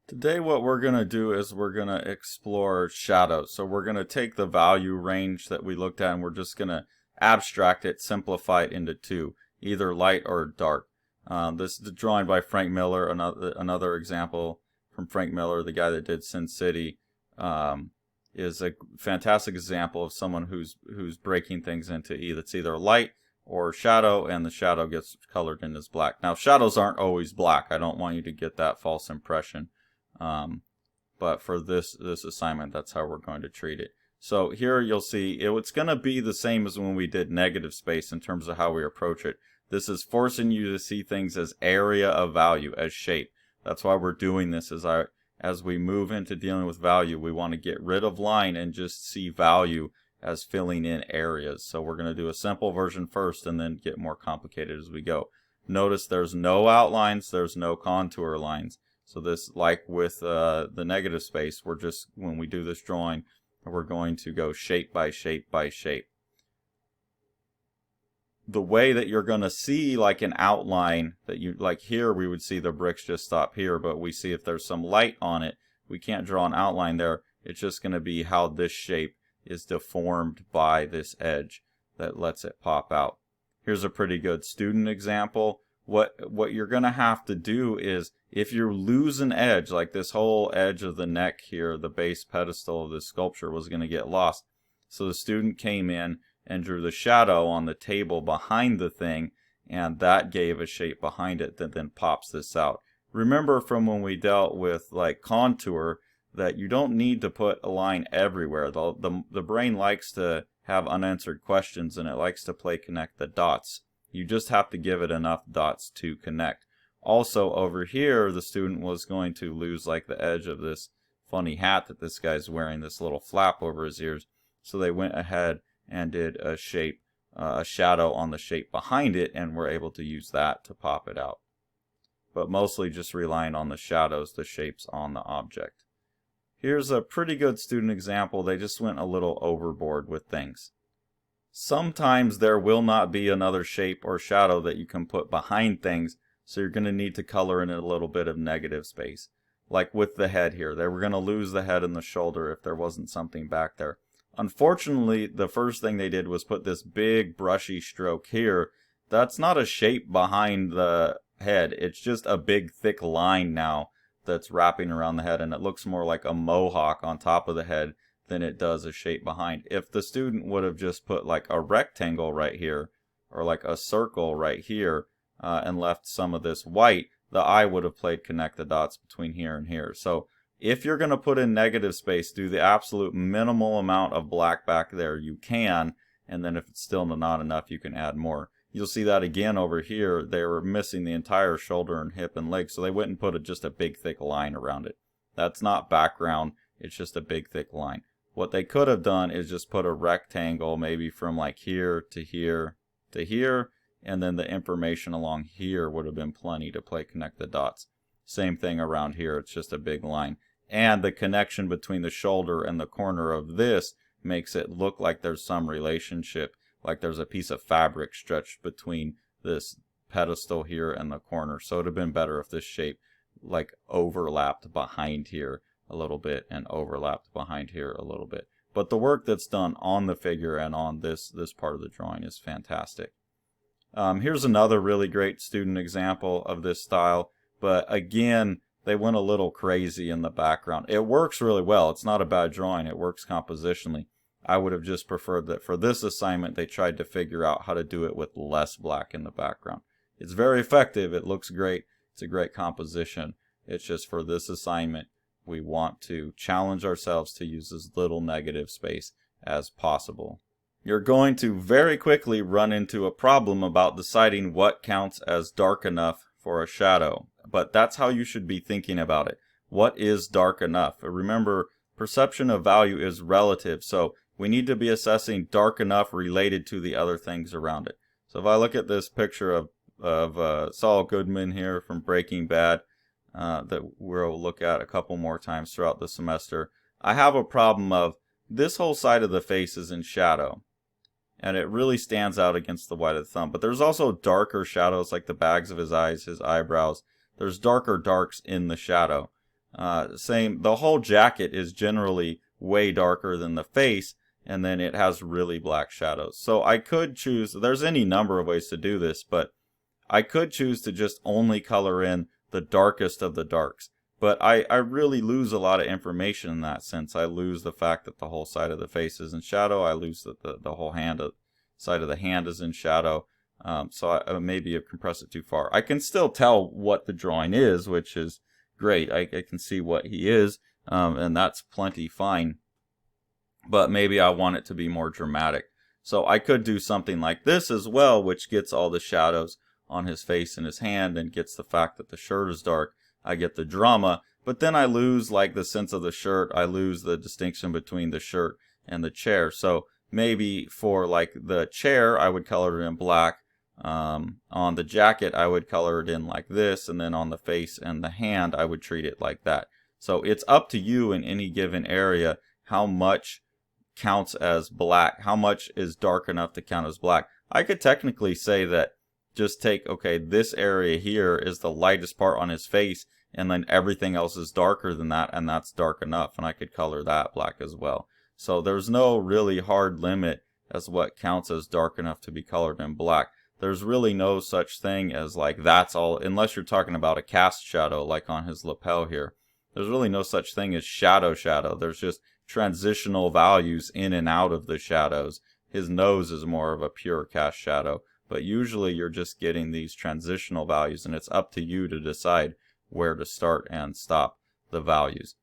Today what we're going to do is we're going to explore shadows. So we're going to take the value range that we looked at and we're just going to abstract it, simplify it into two, either light or dark. This is drawing by Frank Miller, another example from Frank Miller, the guy that did Sin City, is a fantastic example of someone who's breaking things into it's either light or shadow, and the shadow gets colored in as black. Now shadows aren't always black. I don't want you to get that false impression. But for this assignment, that's how we're going to treat it. So here you'll see it's going to be the same as when we did negative space in terms of how we approach it. This is forcing you to see things as area of value, as shape. That's why we're doing this. As we move into dealing with value, we want to get rid of line and just see value as filling in areas. So we're going to do a simple version first and then get more complicated as we go. Notice there's no outlines, there's no contour lines. So this, like with the negative space, when we do this drawing, we're going to go shape by shape by shape. The way that you're going to see like an outline, like here we would see the bricks just stop here, but we see if there's some light on it, we can't draw an outline there. It's just going to be how this shape is deformed by this edge that lets it pop out. Here's a pretty good student example. What you're going to have to do is, if you lose an edge, like this whole edge of the neck here, the base pedestal of this sculpture was going to get lost. So the student came in and drew the shadow on the table behind the thing, and that gave a shape behind it that then pops this out. Remember from when we dealt with like contour that you don't need to put a line everywhere. The brain likes to have unanswered questions, and it likes to play connect the dots. You just have to give it enough dots to connect. Also over here, the student was going to lose like the edge of this funny hat that this guy's wearing, this little flap over his ears. So they went ahead and did a shape, a shadow on the shape behind it, and were able to use that to pop it out. But mostly just relying on the shadows, the shapes on the object. Here's a pretty good student example. They just went a little overboard with things. Sometimes there will not be another shape or shadow that you can put behind things, so you're going to need to color in a little bit of negative space. Like with the head here, they were going to lose the head and the shoulder if there wasn't something back there. Unfortunately, the first thing they did was put this big brushy stroke here. That's not a shape behind the head, it's just a big thick line now that's wrapping around the head, and it looks more like a mohawk on top of the head than it does a shape behind. If the student would have just put like a rectangle right here, or like a circle right here, and left some of this white, the eye would have played connect the dots between here and here. So if you're going to put in negative space, do the absolute minimal amount of black back there you can, and then if it's still not enough, you can add more. You'll see that again over here. They were missing the entire shoulder and hip and leg, so they went and put just a big thick line around it. That's not background, it's just a big thick line. What they could have done is just put a rectangle maybe from like here to here to here, and then the information along here would have been plenty to play connect the dots. Same thing around here, it's just a big line. And the connection between the shoulder and the corner of this makes it look like there's some relationship, like there's a piece of fabric stretched between this pedestal here and the corner. So it would have been better if this shape like overlapped behind here a little bit and overlapped behind here a little bit. But the work that's done on the figure and on this part of the drawing is fantastic. Here's another really great student example of this style, but again, they went a little crazy in the background. It works really well. It's not a bad drawing. It works compositionally. I would have just preferred that for this assignment they tried to figure out how to do it with less black in the background. It's very effective. It looks great. It's a great composition. It's just for this assignment we want to challenge ourselves to use as little negative space as possible. You're going to very quickly run into a problem about deciding what counts as dark enough for a shadow. But that's how you should be thinking about it. What is dark enough? Remember, perception of value is relative, so we need to be assessing dark enough related to the other things around it. So if I look at this picture of Saul Goodman here from Breaking Bad, that we'll look at a couple more times throughout the semester, I have a problem of this whole side of the face is in shadow, and it really stands out against the white of the thumb. But there's also darker shadows like the bags of his eyes, his eyebrows. There's darker darks in the shadow. Same, the whole jacket is generally way darker than the face, and then it has really black shadows. So I could choose, there's any number of ways to do this, but I could choose to just only color in the darkest of the darks. But I really lose a lot of information in that sense. I lose the fact that the whole side of the face is in shadow. I lose that the whole side of the hand is in shadow. So I maybe have compressed it too far. I can still tell what the drawing is, which is great. I can see what he is, and that's plenty fine. But maybe I want it to be more dramatic. So I could do something like this as well, which gets all the shadows on his face and his hand and gets the fact that the shirt is dark. I get the drama, but then I lose like the sense of the shirt. I lose the distinction between the shirt and the chair. So maybe for like the chair, I would color it in black. On the jacket, I would color it in like this, and then on the face and the hand, I would treat it like that. So it's up to you in any given area how much counts as black, how much is dark enough to count as black. I could technically say that just take, okay, this area here is the lightest part on his face, and then everything else is darker than that, and that's dark enough, and I could color that black as well. So there's no really hard limit as what counts as dark enough to be colored in black. There's really no such thing as like that's all, unless you're talking about a cast shadow like on his lapel here. There's really no such thing as shadow. There's just transitional values in and out of the shadows. His nose is more of a pure cast shadow, but usually you're just getting these transitional values, and it's up to you to decide where to start and stop the values.